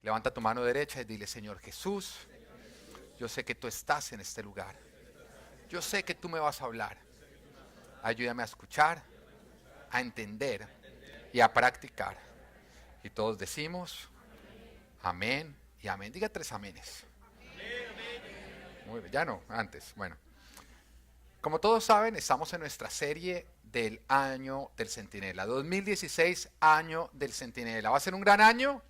Levanta tu mano derecha y dile: Señor Jesús, yo sé que tú estás en este lugar. Yo sé que tú me vas a hablar. Ayúdame a escuchar, a entender y a practicar. Y todos decimos amén y amén. Diga 3 amenes. Muy bien, ya no, antes. Bueno, como todos saben, estamos en nuestra serie del año del Centinela. 2016, año del Centinela. ¿Va a ser un gran año?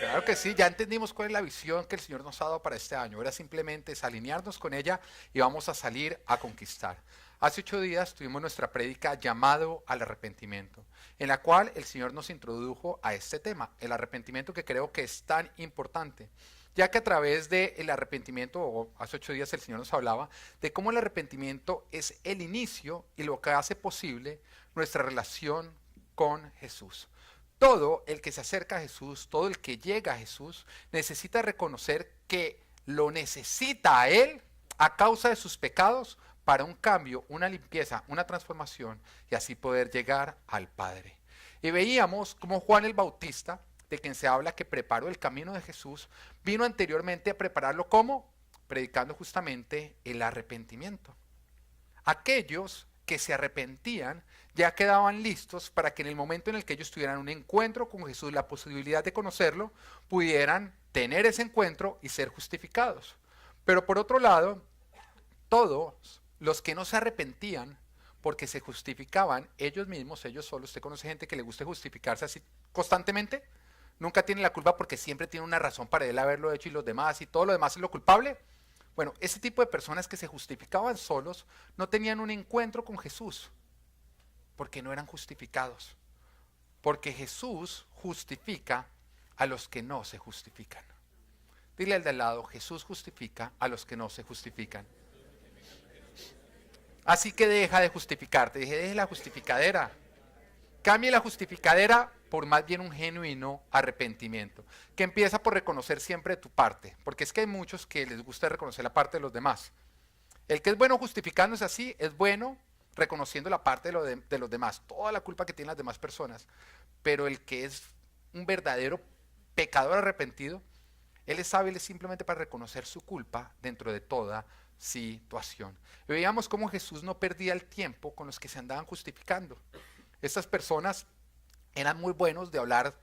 Claro que sí, ya entendimos cuál es la visión que el Señor nos ha dado para este año. Ahora simplemente es alinearnos con ella y vamos a salir a conquistar. Hace 8 días tuvimos nuestra prédica llamado al arrepentimiento, en la cual el Señor nos introdujo a este tema, el arrepentimiento, que creo que es tan importante, ya que a través del arrepentimiento, o hace 8 días el Señor nos hablaba de cómo el arrepentimiento es el inicio y lo que hace posible nuestra relación con Jesús. Todo el que se acerca a Jesús, todo el que llega a Jesús, necesita reconocer que lo necesita a Él a causa de sus pecados para un cambio, una limpieza, una transformación y así poder llegar al Padre. Y veíamos como Juan el Bautista, de quien se habla que preparó el camino de Jesús, vino anteriormente a prepararlo como predicando justamente el arrepentimiento. Aquellos que se arrepentían ya quedaban listos para que en el momento en el que ellos tuvieran un encuentro con Jesús, la posibilidad de conocerlo, pudieran tener ese encuentro y ser justificados. Pero por otro lado, todos los que no se arrepentían porque se justificaban ellos mismos, ellos solos. ¿Usted conoce gente que le guste justificarse así constantemente? Nunca tiene la culpa porque siempre tiene una razón para él haberlo hecho y los demás, y todo lo demás es lo culpable. Bueno, ese tipo de personas que se justificaban solos no tenían un encuentro con Jesús porque no eran justificados. Porque Jesús justifica a los que no se justifican. Dile al de al lado: Jesús justifica a los que no se justifican. Así que deja de justificarte, deje la justificadera. Cambie la justificadera por más bien un genuino arrepentimiento, que empieza por reconocer siempre tu parte, porque es que hay muchos que les gusta reconocer la parte de los demás. El que es bueno justificándose así, es bueno reconociendo la parte de los demás, toda la culpa que tienen las demás personas, pero el que es un verdadero pecador arrepentido, él es hábil simplemente para reconocer su culpa dentro de toda situación. Veíamos cómo Jesús no perdía el tiempo con los que se andaban justificando. Estas personas eran muy buenos de hablar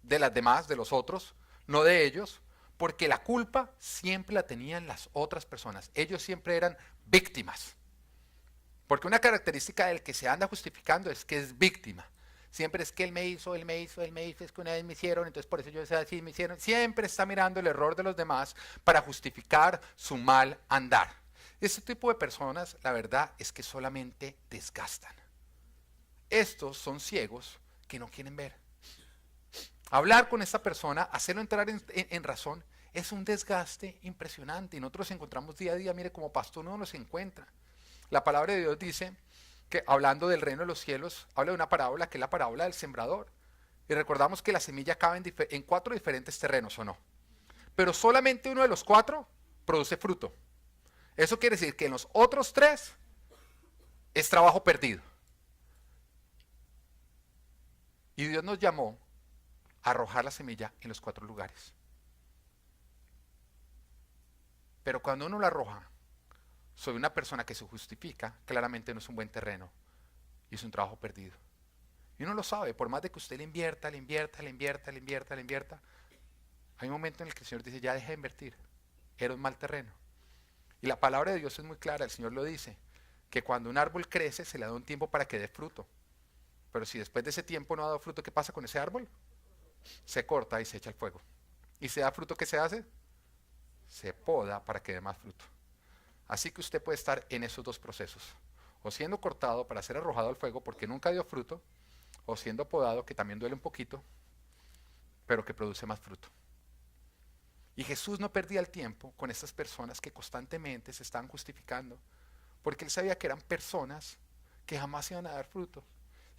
de las demás, de los otros, no de ellos, porque la culpa siempre la tenían las otras personas. Ellos siempre eran víctimas. Porque una característica del que se anda justificando es que es víctima. Siempre es que él me hizo, es que una vez me hicieron, entonces por eso yo sé así me hicieron. Siempre está mirando el error de los demás para justificar su mal andar. Este tipo de personas, la verdad es que solamente desgastan. Estos son ciegos que no quieren ver. Hablar con esta persona, hacerlo entrar en razón, es un desgaste impresionante. Y nosotros encontramos día a día, mire, como pastor uno nos encuentra. La palabra de Dios dice que, hablando del reino de los cielos, habla de una parábola que es la parábola del sembrador. Y recordamos que la semilla cabe en 4 diferentes terrenos, ¿o no? Pero solamente uno de los 4 produce fruto. Eso quiere decir que en los otros 3 es trabajo perdido. Y Dios nos llamó a arrojar la semilla en los 4 lugares. Pero cuando uno la arroja sobre una persona que se justifica, claramente no es un buen terreno y es un trabajo perdido. Y uno lo sabe, por más de que usted le invierta, hay un momento en el que el Señor dice: ya deja de invertir, era un mal terreno. Y la palabra de Dios es muy clara, el Señor lo dice, que cuando un árbol crece se le da un tiempo para que dé fruto. Pero si después de ese tiempo no ha dado fruto, ¿qué pasa con ese árbol? Se corta y se echa al fuego. ¿Y se da fruto? ¿Qué se hace? Se poda para que dé más fruto. Así que usted puede estar en esos 2 procesos, o siendo cortado para ser arrojado al fuego porque nunca dio fruto, o siendo podado, que también duele un poquito, pero que produce más fruto. Y Jesús no perdía el tiempo con estas personas que constantemente se estaban justificando, porque él sabía que eran personas que jamás iban a dar fruto.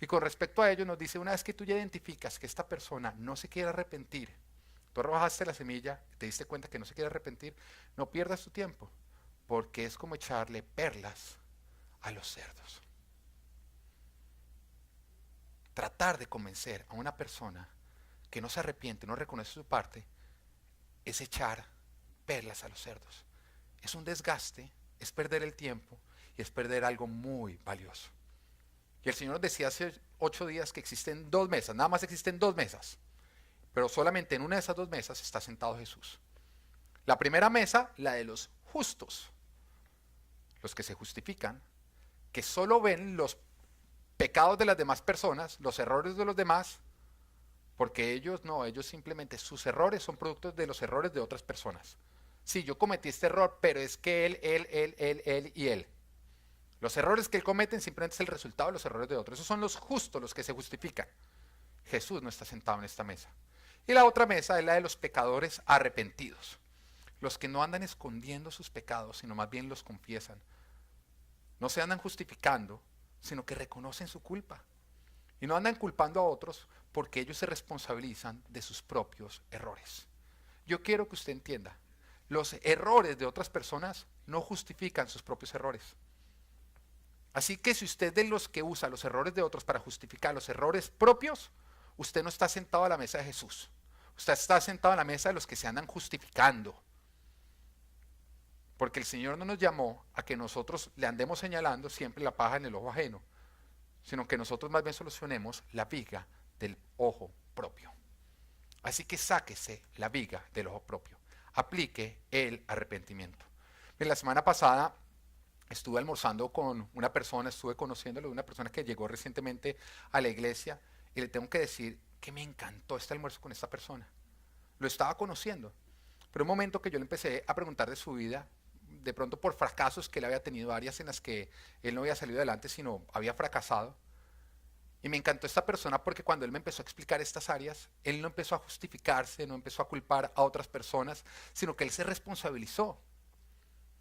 Y con respecto a ello nos dice: una vez que tú ya identificas que esta persona no se quiere arrepentir, tú arrojaste la semilla, te diste cuenta que no se quiere arrepentir, no pierdas tu tiempo, porque es como echarle perlas a los cerdos. Tratar de convencer a una persona que no se arrepiente, no reconoce su parte, es echar perlas a los cerdos. Es un desgaste, es perder el tiempo y es perder algo muy valioso. Y el Señor nos decía hace 8 días que existen 2 mesas, nada más existen 2 mesas, pero solamente en una de esas 2 mesas está sentado Jesús. La primera mesa, la de los justos, los que se justifican, que solo ven los pecados de las demás personas, los errores de los demás, porque ellos no, ellos simplemente, sus errores son productos de los errores de otras personas. Sí, yo cometí este error, pero es que él y él. Los errores que él comete simplemente es el resultado de los errores de otros. Esos son los justos, los que se justifican. Jesús no está sentado en esta mesa. Y la otra mesa es la de los pecadores arrepentidos. Los que no andan escondiendo sus pecados, sino más bien los confiesan. No se andan justificando, sino que reconocen su culpa. Y no andan culpando a otros porque ellos se responsabilizan de sus propios errores. Yo quiero que usted entienda, los errores de otras personas no justifican sus propios errores. Así que si usted es de los que usa los errores de otros para justificar los errores propios, usted no está sentado a la mesa de Jesús. Usted está sentado a la mesa de los que se andan justificando. Porque el Señor no nos llamó a que nosotros le andemos señalando siempre la paja en el ojo ajeno, sino que nosotros más bien solucionemos la viga del ojo propio. Así que sáquese la viga del ojo propio. Aplique el arrepentimiento. En la semana pasada estuve almorzando con una persona, estuve conociéndolo, una persona que llegó recientemente a la iglesia, y le tengo que decir que me encantó este almuerzo con esta persona. Lo estaba conociendo, pero un momento que yo le empecé a preguntar de su vida, de pronto por fracasos que él había tenido, áreas en las que él no había salido adelante, sino había fracasado. Y me encantó esta persona porque cuando él me empezó a explicar estas áreas, él no empezó a justificarse, no empezó a culpar a otras personas, sino que él se responsabilizó.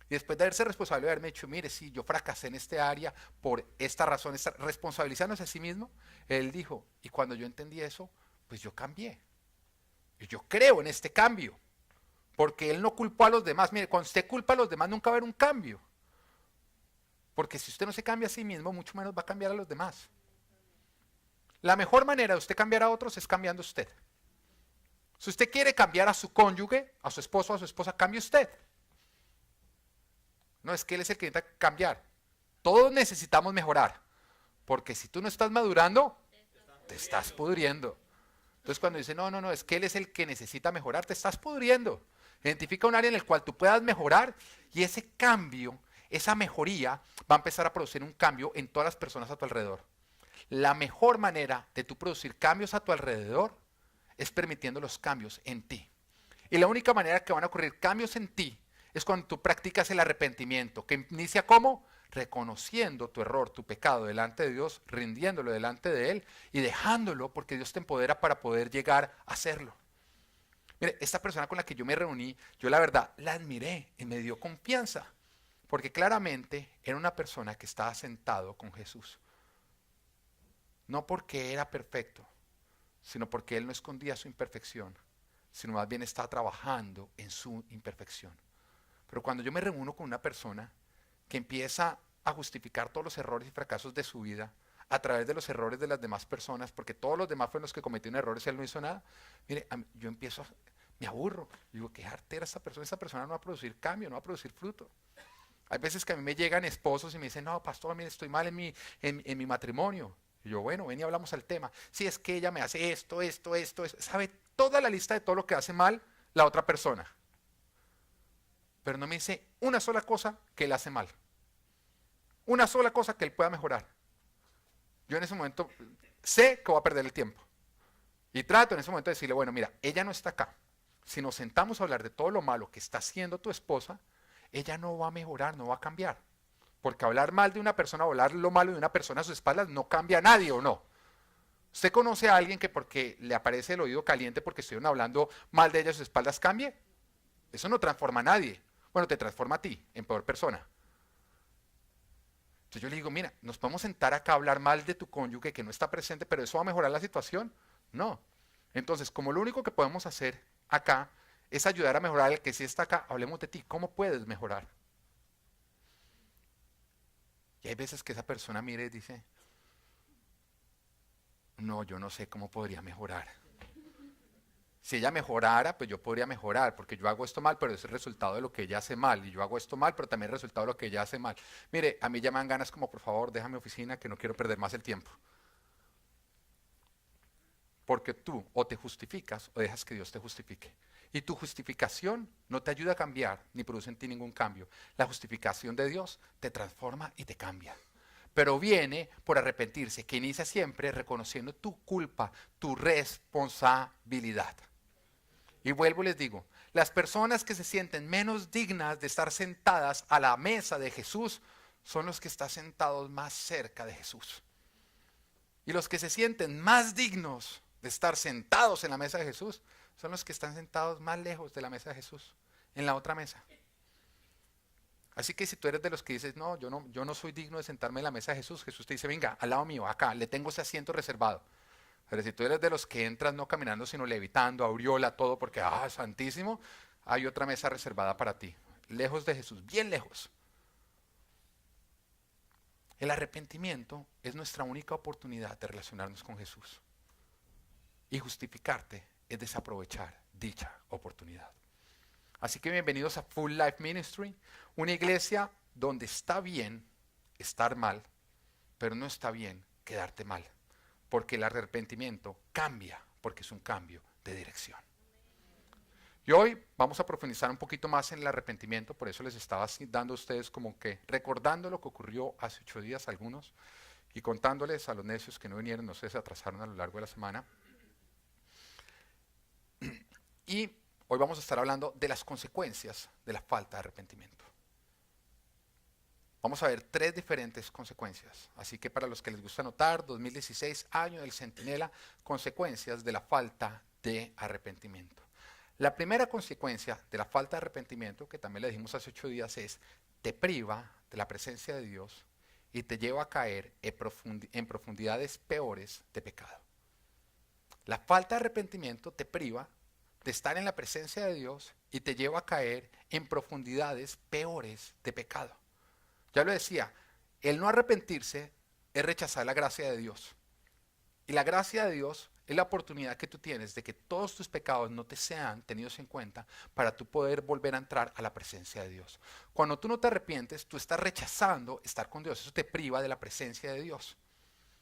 Y después de haberse responsabilizado, de haberme dicho, mire, sí, yo fracasé en este área por esta razón, responsabilizándose a sí mismo, él dijo, y cuando yo entendí eso, pues yo cambié. Y yo creo en este cambio, porque él no culpó a los demás. Mire, cuando usted culpa a los demás, nunca va a haber un cambio. Porque si usted no se cambia a sí mismo, mucho menos va a cambiar a los demás. La mejor manera de usted cambiar a otros es cambiando usted. Si usted quiere cambiar a su cónyuge, a su esposo o a su esposa, cambie usted. No es que él es el que necesita cambiar. Todos necesitamos mejorar. Porque si tú no estás madurando, te estás pudriendo. Entonces cuando dice, no, es que él es el que necesita mejorar, te estás pudriendo. Identifica un área en el cual tú puedas mejorar y ese cambio, esa mejoría va a empezar a producir un cambio en todas las personas a tu alrededor. La mejor manera de tú producir cambios a tu alrededor es permitiendo los cambios en ti. Y la única manera que van a ocurrir cambios en ti es cuando tú practicas el arrepentimiento, que inicia ¿cómo? Reconociendo tu error, tu pecado delante de Dios, rindiéndolo delante de Él y dejándolo porque Dios te empodera para poder llegar a hacerlo. Mire, esta persona con la que yo me reuní, yo la verdad la admiré y me dio confianza, porque claramente era una persona que estaba sentado con Jesús. No porque era perfecto, sino porque Él no escondía su imperfección, sino más bien estaba trabajando en su imperfección. Pero cuando yo me reúno con una persona que empieza a justificar todos los errores y fracasos de su vida a través de los errores de las demás personas, porque todos los demás fueron los que cometieron errores y él no hizo nada, mire, yo empiezo, me aburro, digo, qué artera esta persona no va a producir cambio, no va a producir fruto. Hay veces que a mí me llegan esposos y me dicen, no, pastor, mire, estoy mal en mi matrimonio. Y yo, bueno, ven y hablamos al tema. Si es que ella me hace esto, sabe toda la lista de todo lo que hace mal la otra persona. Pero no me dice una sola cosa que él hace mal. Una sola cosa que él pueda mejorar. Yo en ese momento sé que voy a perder el tiempo. Y trato en ese momento de decirle, bueno, mira, ella no está acá. Si nos sentamos a hablar de todo lo malo que está haciendo tu esposa, ella no va a mejorar, no va a cambiar. Porque hablar mal de una persona, o hablar lo malo de una persona a sus espaldas, no cambia a nadie, ¿o no? ¿Usted conoce a alguien que porque le aparece el oído caliente porque estuvieron hablando mal de ella a sus espaldas cambie? Eso no transforma a nadie. Bueno, te transforma a ti en peor persona. Entonces yo le digo, mira, nos podemos sentar acá a hablar mal de tu cónyuge que no está presente, pero ¿eso va a mejorar la situación? No. Entonces, como lo único que podemos hacer acá es ayudar a mejorar al que sí está acá, hablemos de ti. ¿Cómo puedes mejorar? Y hay veces que esa persona mire y dice, no, yo no sé cómo podría mejorar. Si ella mejorara, pues yo podría mejorar, porque yo hago esto mal, pero es el resultado de lo que ella hace mal. Y yo hago esto mal, pero también el resultado de lo que ella hace mal. Mire, a mí ya me dan ganas como, por favor, déjame mi oficina, que no quiero perder más el tiempo. Porque tú o te justificas o dejas que Dios te justifique. Y tu justificación no te ayuda a cambiar, ni produce en ti ningún cambio. La justificación de Dios te transforma y te cambia. Pero viene por arrepentirse, que inicia siempre reconociendo tu culpa, tu responsabilidad. Y vuelvo y les digo, las personas que se sienten menos dignas de estar sentadas a la mesa de Jesús son los que están sentados más cerca de Jesús. Y los que se sienten más dignos de estar sentados en la mesa de Jesús son los que están sentados más lejos de la mesa de Jesús, en la otra mesa. Así que si tú eres de los que dices, no, yo no soy digno de sentarme en la mesa de Jesús, Jesús te dice, venga, al lado mío, acá, le tengo ese asiento reservado. Pero si tú eres de los que entras no caminando, sino levitando, aureola, todo, porque, santísimo, hay otra mesa reservada para ti, lejos de Jesús, bien lejos. El arrepentimiento es nuestra única oportunidad de relacionarnos con Jesús. Y justificarte es desaprovechar dicha oportunidad. Así que bienvenidos a Full Life Ministry, una iglesia donde está bien estar mal, pero no está bien quedarte mal, porque el arrepentimiento cambia, porque es un cambio de dirección. Y hoy vamos a profundizar un poquito más en el arrepentimiento, por eso les estaba dando a ustedes como que recordando lo que ocurrió hace 8 días algunos y contándoles a los necios que no vinieron, no sé, se atrasaron a lo largo de la semana. Y hoy vamos a estar hablando de las consecuencias de la falta de arrepentimiento. Vamos a ver 3 diferentes consecuencias. Así que para los que les gusta anotar, 2016, año del centinela, consecuencias de la falta de arrepentimiento. La primera consecuencia de la falta de arrepentimiento, que también le dijimos hace 8 días, es te priva de la presencia de Dios y te lleva a caer en profundidades peores de pecado. La falta de arrepentimiento te priva de estar en la presencia de Dios y te lleva a caer en profundidades peores de pecado. Ya lo decía, el no arrepentirse es rechazar la gracia de Dios. Y la gracia de Dios es la oportunidad que tú tienes de que todos tus pecados no te sean tenidos en cuenta para tú poder volver a entrar a la presencia de Dios. Cuando tú no te arrepientes, tú estás rechazando estar con Dios. Eso te priva de la presencia de Dios.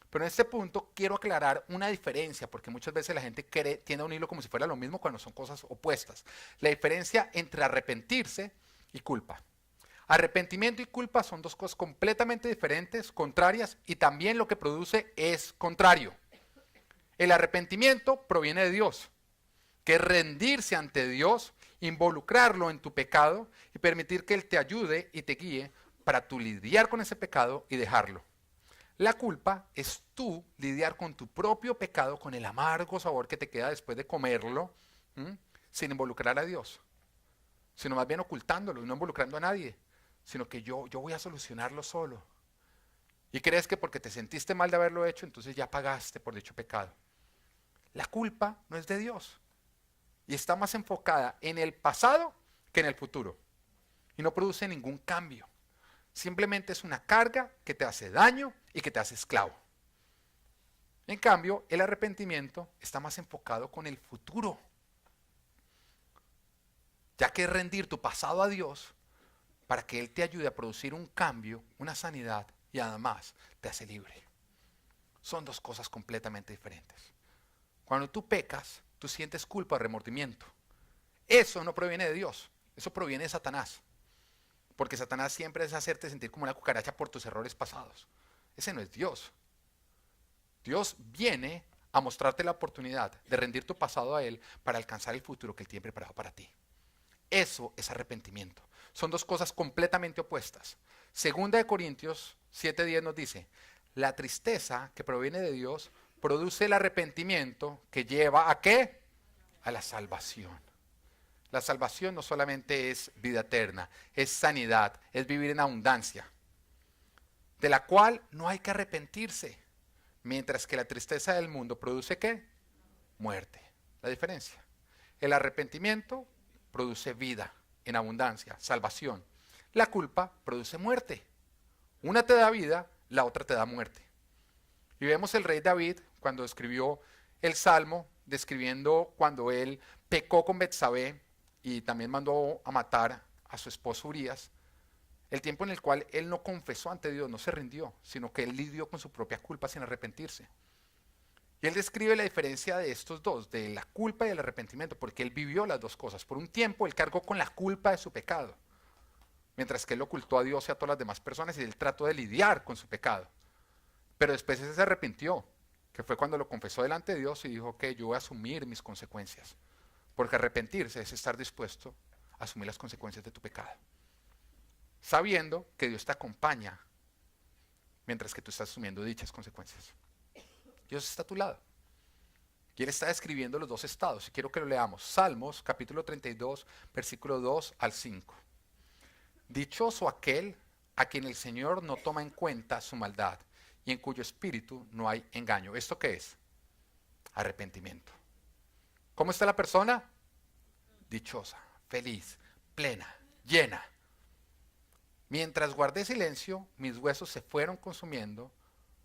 Pero en este punto quiero aclarar una diferencia, porque muchas veces la gente tiende a unirlo como si fuera lo mismo cuando son cosas opuestas. La diferencia entre arrepentirse y culpa. Arrepentimiento y culpa son 2 cosas completamente diferentes, contrarias, y también lo que produce es contrario. El arrepentimiento proviene de Dios, que es rendirse ante Dios, involucrarlo en tu pecado y permitir que Él te ayude y te guíe para tú lidiar con ese pecado y dejarlo. La culpa es tú lidiar con tu propio pecado, con el amargo sabor que te queda después de comerlo, sin involucrar a Dios, sino más bien ocultándolo y no involucrando a nadie, sino que yo voy a solucionarlo solo. Y crees que porque te sentiste mal de haberlo hecho, entonces ya pagaste por dicho pecado. La culpa no es de Dios y está más enfocada en el pasado que en el futuro y no produce ningún cambio. Simplemente es una carga que te hace daño y que te hace esclavo. En cambio, el arrepentimiento está más enfocado con el futuro, ya que es rendir tu pasado a Dios para que Él te ayude a producir un cambio, una sanidad y además te hace libre. Son 2 cosas completamente diferentes. Cuando tú pecas, tú sientes culpa o remordimiento. Eso no proviene de Dios, eso proviene de Satanás. Porque Satanás siempre es hacerte sentir como una cucaracha por tus errores pasados. Ese no es Dios. Dios viene a mostrarte la oportunidad de rendir tu pasado a Él para alcanzar el futuro que Él tiene preparado para ti. Eso es arrepentimiento. Son 2 cosas completamente opuestas. Segunda de Corintios 7:10 nos dice, la tristeza que proviene de Dios produce el arrepentimiento que lleva ¿a qué? A la salvación. La salvación no solamente es vida eterna, es sanidad, es vivir en abundancia, de la cual no hay que arrepentirse, mientras que la tristeza del mundo produce ¿qué? Muerte. La diferencia. El arrepentimiento produce vida en abundancia, salvación. La culpa produce muerte. Una te da vida, la otra te da muerte. Y vemos el rey David cuando escribió el Salmo describiendo cuando él pecó con Betsabé y también mandó a matar a su esposo Urías, el tiempo en el cual él no confesó ante Dios, no se rindió, sino que él lidió con su propia culpa sin arrepentirse. Y él describe la diferencia de estos dos, de la culpa y el arrepentimiento, porque él vivió las dos cosas. Por un tiempo él cargó con la culpa de su pecado, mientras que él ocultó a Dios y a todas las demás personas y él trató de lidiar con su pecado. Pero después él se arrepintió, que fue cuando lo confesó delante de Dios y dijo que yo voy a asumir mis consecuencias. Porque arrepentirse es estar dispuesto a asumir las consecuencias de tu pecado, sabiendo que Dios te acompaña mientras que tú estás asumiendo dichas consecuencias. Dios está a tu lado. Y Él está describiendo los dos estados. Y quiero que lo leamos. Salmos, capítulo 32, versículo 2 al 5. Dichoso aquel a quien el Señor no toma en cuenta su maldad y en cuyo espíritu no hay engaño. ¿Esto qué es? Arrepentimiento. ¿Cómo está la persona? Dichosa, feliz, plena, llena. Mientras guardé silencio, mis huesos se fueron consumiendo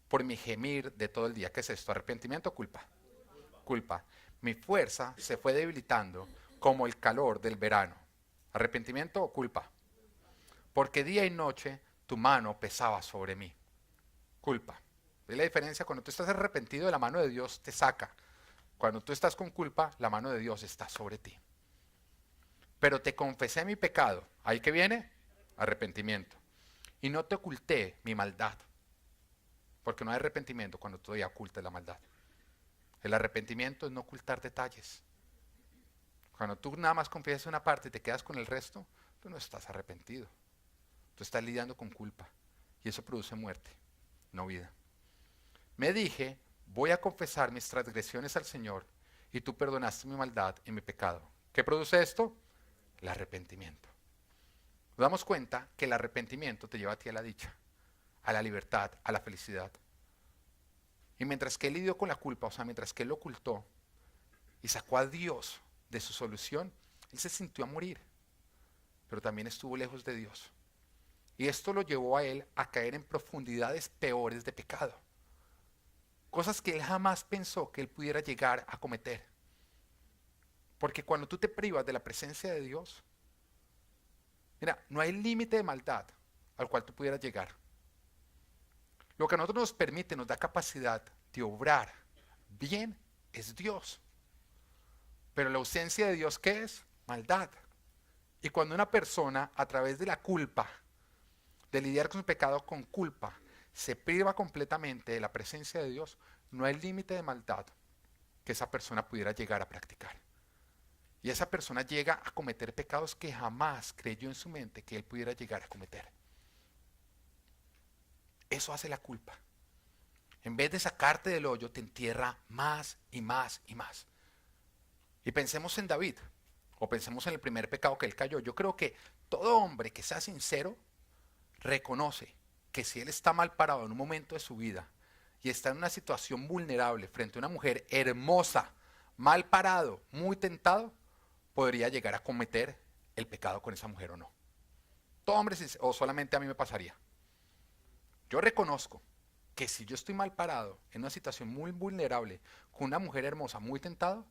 por mi gemir de todo el día. ¿Qué es esto? ¿Arrepentimiento o culpa? Culpa. Mi fuerza se fue debilitando como el calor del verano. ¿Arrepentimiento o culpa? Porque día y noche tu mano pesaba sobre mí. Culpa. ¿Ves la diferencia? Cuando tú estás arrepentido, la mano de Dios te saca. Cuando tú estás con culpa, la mano de Dios está sobre ti. Pero te confesé mi pecado. ¿Ahí que viene? Arrepentimiento. Y no te oculté mi maldad. Porque no hay arrepentimiento cuando todavía ocultas la maldad. El arrepentimiento es no ocultar detalles. Cuando tú nada más confiesas una parte y te quedas con el resto, tú no estás arrepentido. Tú estás lidiando con culpa. Y eso produce muerte, no vida. Me dije, voy a confesar mis transgresiones al Señor y tú perdonaste mi maldad y mi pecado. ¿Qué produce esto? El arrepentimiento. Nos damos cuenta que el arrepentimiento te lleva a ti a la dicha, a la libertad, a la felicidad. Y mientras que él lidió con la culpa, o sea, mientras que él lo ocultó y sacó a Dios de su solución, él se sintió a morir, pero también estuvo lejos de Dios. Y esto lo llevó a él a caer en profundidades peores de pecado. Cosas que él jamás pensó que él pudiera llegar a cometer. Porque cuando tú te privas de la presencia de Dios, mira, no hay límite de maldad al cual tú pudieras llegar. Lo que a nosotros nos permite, nos da capacidad de obrar bien, es Dios. Pero la ausencia de Dios, ¿qué es? Maldad. Y cuando una persona, a través de la culpa, de lidiar con su pecado con culpa, se priva completamente de la presencia de Dios, no hay límite de maldad que esa persona pudiera llegar a practicar. Y esa persona llega a cometer pecados que jamás creyó en su mente que él pudiera llegar a cometer. Eso hace la culpa. En vez de sacarte del hoyo, te entierra más y más y más. Y pensemos en David, o pensemos en el primer pecado que él cayó. Yo creo que todo hombre que sea sincero reconoce que si él está mal parado en un momento de su vida y está en una situación vulnerable frente a una mujer hermosa, mal parado, muy tentado, podría llegar a cometer el pecado con esa mujer o no. Todo hombre, o solamente a mí me pasaría. Yo reconozco que si yo estoy mal parado en una situación muy vulnerable con una mujer hermosa, muy tentado,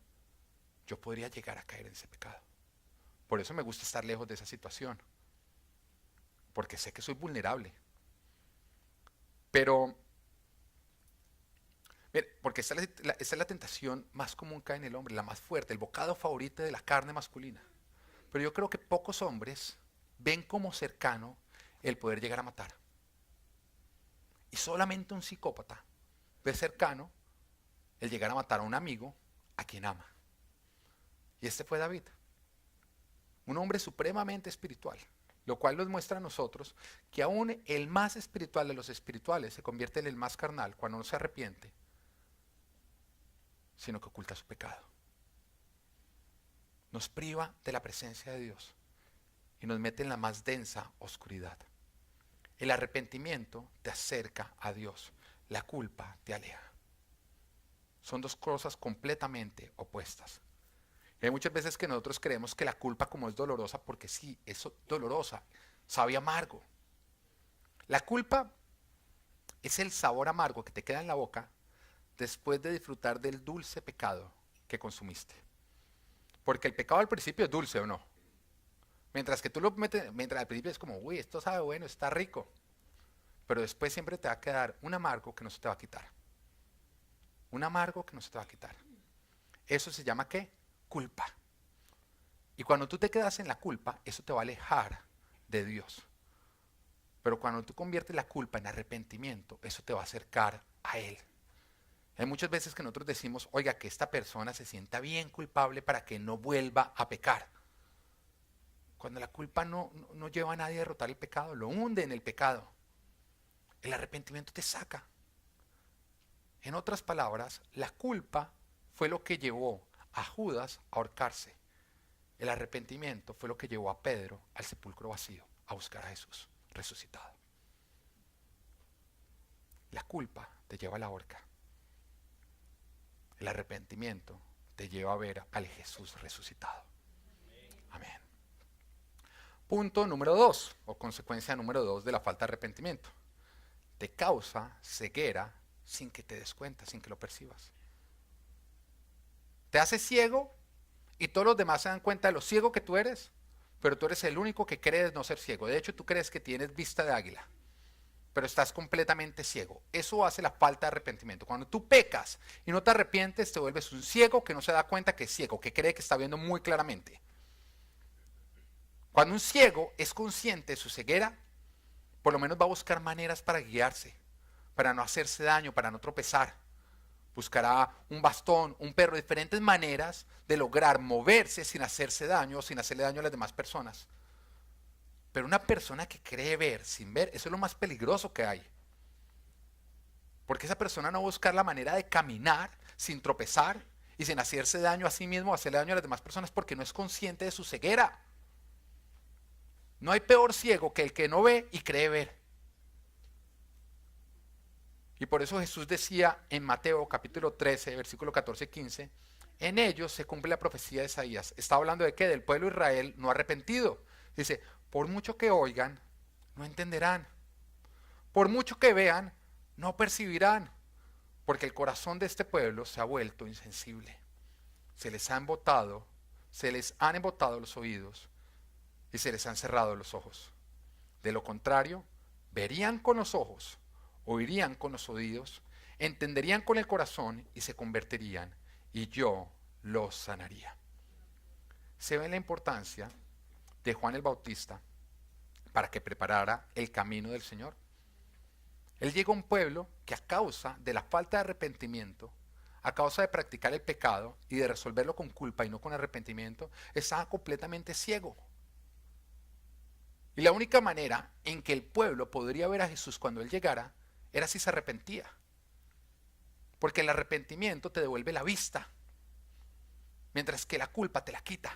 yo podría llegar a caer en ese pecado. Por eso me gusta estar lejos de esa situación. Porque sé que soy vulnerable. Pero, mire, porque esta es la tentación más común que hay en el hombre, la más fuerte, el bocado favorito de la carne masculina. Pero yo creo que pocos hombres ven como cercano el poder llegar a matar. Y solamente un psicópata ve cercano el llegar a matar a un amigo a quien ama. Y este fue David, un hombre supremamente espiritual, lo cual nos muestra a nosotros que aún el más espiritual de los espirituales se convierte en el más carnal cuando no se arrepiente, sino que oculta su pecado. Nos priva de la presencia de Dios y nos mete en la más densa oscuridad. El arrepentimiento te acerca a Dios, la culpa te aleja. Son dos cosas completamente opuestas. Y hay muchas veces que nosotros creemos que la culpa como es dolorosa, porque sí, es dolorosa, sabe amargo. La culpa es el sabor amargo que te queda en la boca después de disfrutar del dulce pecado que consumiste. Porque el pecado al principio es dulce, ¿o no? Mientras que tú lo metes, mientras al principio es como, uy, esto sabe bueno, está rico. Pero después siempre te va a quedar un amargo que no se te va a quitar. Un amargo que no se te va a quitar. Eso se llama ¿qué? Culpa. Y cuando tú te quedas en la culpa, eso te va a alejar de Dios. Pero cuando tú conviertes la culpa en arrepentimiento, eso te va a acercar a Él. Hay muchas veces que nosotros decimos, oiga, que esta persona se sienta bien culpable para que no vuelva a pecar. Cuando la culpa no lleva a nadie a derrotar el pecado, lo hunde en el pecado. El arrepentimiento te saca. En otras palabras, la culpa fue lo que llevó a Judas a ahorcarse. El arrepentimiento fue lo que llevó a Pedro al sepulcro vacío, a buscar a Jesús resucitado. La culpa te lleva a la horca. El arrepentimiento te lleva a ver al Jesús resucitado. Amén. Punto número 2, o consecuencia número 2 de la falta de arrepentimiento. Te causa ceguera sin que te des cuenta, sin que lo percibas. Te hace ciego y todos los demás se dan cuenta de lo ciego que tú eres, pero tú eres el único que crees no ser ciego. De hecho, tú crees que tienes vista de águila, pero estás completamente ciego. Eso hace la falta de arrepentimiento. Cuando tú pecas y no te arrepientes, te vuelves un ciego que no se da cuenta que es ciego, que cree que está viendo muy claramente. Cuando un ciego es consciente de su ceguera, por lo menos va a buscar maneras para guiarse, para no hacerse daño, para no tropezar. Buscará un bastón, un perro, diferentes maneras de lograr moverse sin hacerse daño o sin hacerle daño a las demás personas. Pero una persona que cree ver sin ver, eso es lo más peligroso que hay. Porque esa persona no va a buscar la manera de caminar sin tropezar y sin hacerse daño a sí mismo o hacerle daño a las demás personas porque no es consciente de su ceguera. No hay peor ciego que el que no ve y cree ver. Y por eso Jesús decía en Mateo capítulo 13, versículo 14 y 15, en ellos se cumple la profecía de Isaías. Está hablando de qué? Del pueblo de Israel no arrepentido. Dice, por mucho que oigan, no entenderán. Por mucho que vean, no percibirán. Porque el corazón de este pueblo se ha vuelto insensible. Se les han embotado los oídos y se les han cerrado los ojos. De lo contrario, verían con los ojos, oirían con los oídos, entenderían con el corazón y se convertirían, y yo los sanaría. Se ve la importancia de Juan el Bautista para que preparara el camino del Señor. Él llegó a un pueblo que a causa de la falta de arrepentimiento, a causa de practicar el pecado y de resolverlo con culpa y no con arrepentimiento, estaba completamente ciego. Y la única manera en que el pueblo podría ver a Jesús cuando Él llegara era si se arrepentía. Porque el arrepentimiento te devuelve la vista, mientras que la culpa te la quita.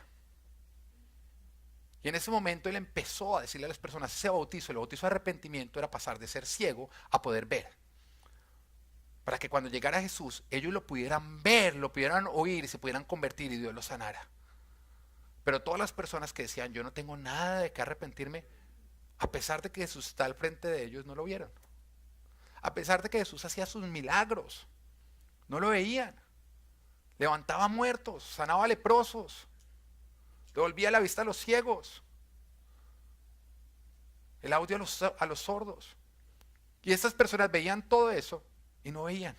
Y en ese momento Él empezó a decirle a las personas, ese bautizo, el bautizo de arrepentimiento era pasar de ser ciego a poder ver. Para que cuando llegara Jesús, ellos lo pudieran ver, lo pudieran oír y se pudieran convertir y Dios los sanara. Pero todas las personas que decían, yo no tengo nada de qué arrepentirme, a pesar de que Jesús está al frente de ellos, no lo vieron. A pesar de que Jesús hacía sus milagros, no lo veían. Levantaba muertos, sanaba leprosos, devolvía la vista a los ciegos, el audio a los sordos. Y estas personas veían todo eso y no veían.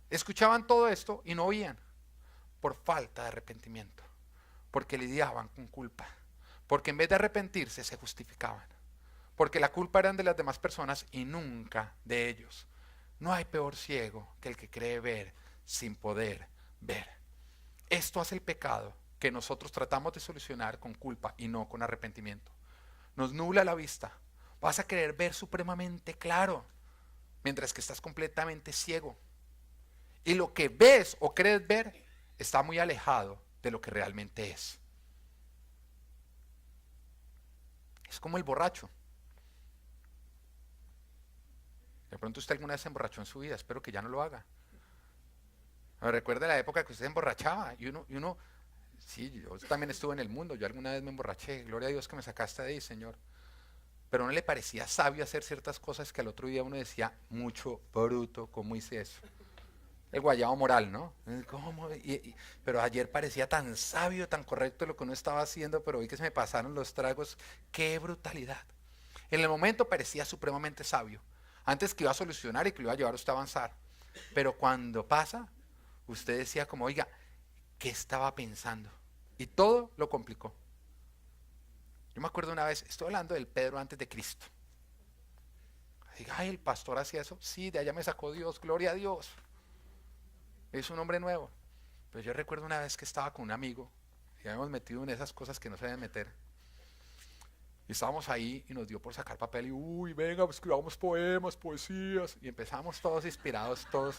Escuchaban todo esto y no oían. Por falta de arrepentimiento. Porque lidiaban con culpa. Porque en vez de arrepentirse se justificaban. Porque la culpa eran de las demás personas y nunca de ellos. No hay peor ciego que el que cree ver sin poder ver. Esto hace el pecado que nosotros tratamos de solucionar con culpa y no con arrepentimiento. Nos nubla la vista. Vas a querer ver supremamente claro, mientras que estás completamente ciego. Y lo que ves o crees ver está muy alejado de lo que realmente es. Es como el borracho. De pronto usted alguna vez se emborrachó en su vida, espero que ya no lo haga. Me recuerda la época que usted se emborrachaba y uno, sí, yo también estuve en el mundo, yo alguna vez me emborraché, gloria a Dios que me sacaste de ahí, Señor. Pero a uno le parecía sabio hacer ciertas cosas que al otro día uno decía, mucho bruto, ¿cómo hice eso? El guayabo moral, ¿no? Pero ayer parecía tan sabio, tan correcto lo que uno estaba haciendo, pero hoy que se me pasaron los tragos, qué brutalidad. En el momento parecía supremamente sabio, antes que iba a solucionar y que lo iba a llevar a usted a avanzar. Pero cuando pasa, usted decía como, oiga, ¿qué estaba pensando? Y todo lo complicó. Yo me acuerdo una vez, estoy hablando del Pedro antes de Cristo. Diga, ay, el pastor hacía eso. Sí, de allá me sacó Dios, gloria a Dios. Es un hombre nuevo. Pero yo recuerdo una vez que estaba con un amigo y habíamos metido en esas cosas que no se deben meter. Y estábamos ahí y nos dio por sacar papel y, uy, venga, escribamos poemas, poesías. Y empezamos todos inspirados, todos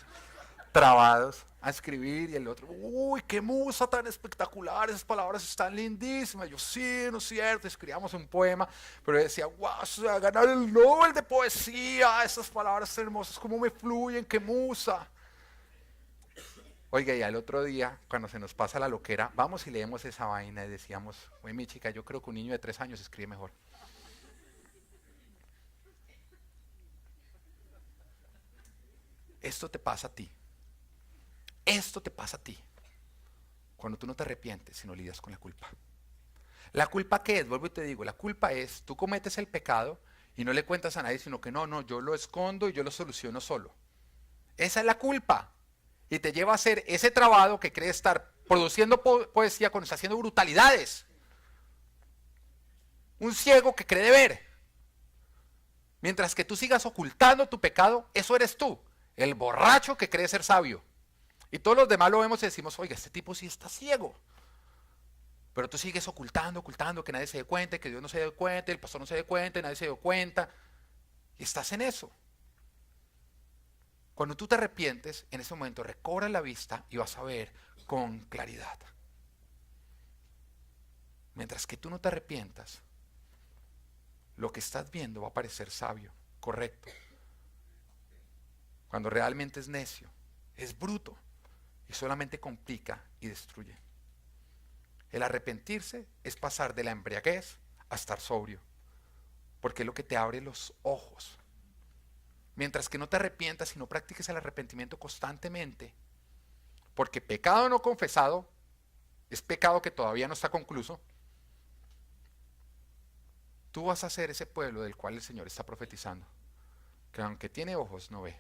trabados a escribir. Y el otro, uy, qué musa tan espectacular, esas palabras están lindísimas. Yo, sí, no es cierto. Escribíamos un poema, pero decía, wow, se va a ganar el Nobel de poesía, esas palabras hermosas, cómo me fluyen, qué musa. Oiga, y al otro día, cuando se nos pasa la loquera, vamos y leemos esa vaina y decíamos, oye, mi chica, yo creo que un niño de 3 años escribe mejor. Esto te pasa a ti. Esto te pasa a ti. Cuando tú no te arrepientes, sino lidias con la culpa. ¿La culpa qué es? Vuelvo y te digo, la culpa es, tú cometes el pecado y no le cuentas a nadie, sino que no, yo lo escondo y yo lo soluciono solo. Esa es la culpa. Y te lleva a hacer ese trabajo que cree estar produciendo poesía cuando está haciendo brutalidades. Un ciego que cree ver. Mientras que tú sigas ocultando tu pecado, eso eres tú. El borracho que cree ser sabio. Y todos los demás lo vemos y decimos, oiga, este tipo sí está ciego. Pero tú sigues ocultando, que nadie se dé cuenta, que Dios no se dé cuenta, el pastor no se dé cuenta, nadie se dio cuenta. Y estás en eso. Cuando tú te arrepientes, en ese momento recobras la vista y vas a ver con claridad. Mientras que tú no te arrepientas, lo que estás viendo va a parecer sabio, correcto. Cuando realmente es necio, es bruto y solamente complica y destruye. El arrepentirse es pasar de la embriaguez a estar sobrio, porque es lo que te abre los ojos. Mientras que no te arrepientas y no practiques el arrepentimiento constantemente, porque pecado no confesado es pecado que todavía no está concluso, tú vas a ser ese pueblo del cual el Señor está profetizando, que aunque tiene ojos no ve,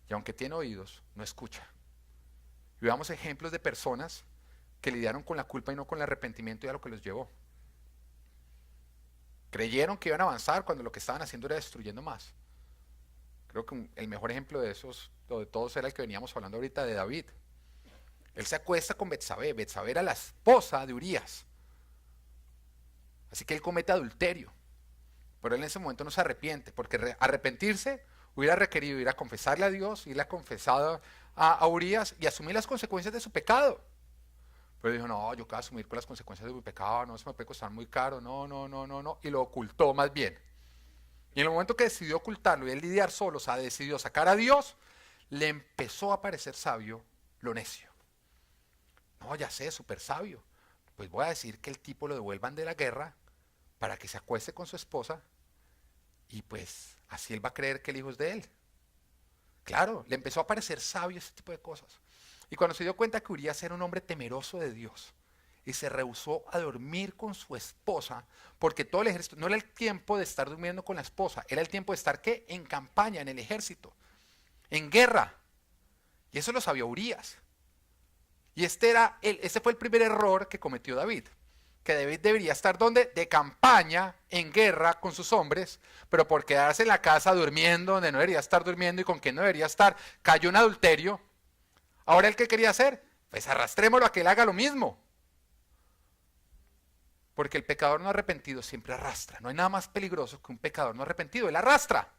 y aunque tiene oídos no escucha. Y veamos ejemplos de personas que lidiaron con la culpa y no con el arrepentimiento y a lo que los llevó. Creyeron que iban a avanzar cuando lo que estaban haciendo era destruyendo más. Creo que el mejor ejemplo de esos, de todos, era el que veníamos hablando ahorita de David. Él se acuesta con Betsabé. Betsabé era la esposa de Urías. Así que él comete adulterio. Pero él en ese momento no se arrepiente, porque arrepentirse hubiera requerido ir a confesarle a Dios, ir a confesar a Urías y asumir las consecuencias de su pecado. Pero dijo, no, yo voy a asumir con las consecuencias de mi pecado, no, eso me puede costar muy caro, no, y lo ocultó más bien. Y en el momento que decidió ocultarlo y él lidiar solo, o sea, decidió sacar a Dios, le empezó a parecer sabio lo necio. No, ya sé, súper sabio. Pues voy a decir que el tipo lo devuelvan de la guerra para que se acueste con su esposa y pues así él va a creer que el hijo es de él. Claro, le empezó a parecer sabio ese tipo de cosas. Y cuando se dio cuenta que Urías era un hombre temeroso de Dios y se rehusó a dormir con su esposa, porque todo el ejército, no era el tiempo de estar durmiendo con la esposa, era el tiempo de estar, ¿qué? En campaña, en el ejército, en guerra. Y eso lo sabía Urías. Y este fue el primer error que cometió David. Que David debería estar ¿dónde? De campaña, en guerra con sus hombres, pero por quedarse en la casa durmiendo, donde no debería estar durmiendo y con quien no debería estar, cayó en adulterio. Ahora, ¿el qué quería hacer? Pues arrastrémoslo a que él haga lo mismo. Porque el pecador no arrepentido siempre arrastra. No hay nada más peligroso que un pecador no arrepentido. Él arrastra.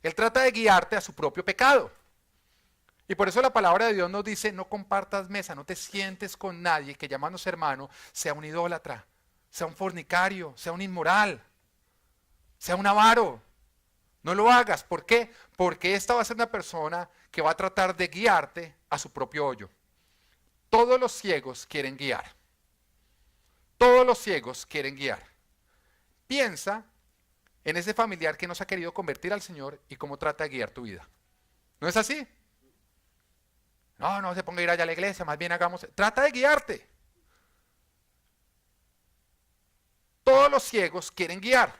Él trata de guiarte a su propio pecado. Y por eso la palabra de Dios nos dice, no compartas mesa, no te sientes con nadie que llamándose hermano sea un idólatra, sea un fornicario, sea un inmoral, sea un avaro. No lo hagas. ¿Por qué? Porque esta va a ser una persona que va a tratar de guiarte a su propio hoyo. Todos los ciegos quieren guiar. Todos los ciegos quieren guiar. Piensa en ese familiar que no se ha querido convertir al Señor y cómo trata de guiar tu vida. ¿No es así? No, no se ponga a ir allá a la iglesia, más bien hagamos... Trata de guiarte. Todos los ciegos quieren guiar.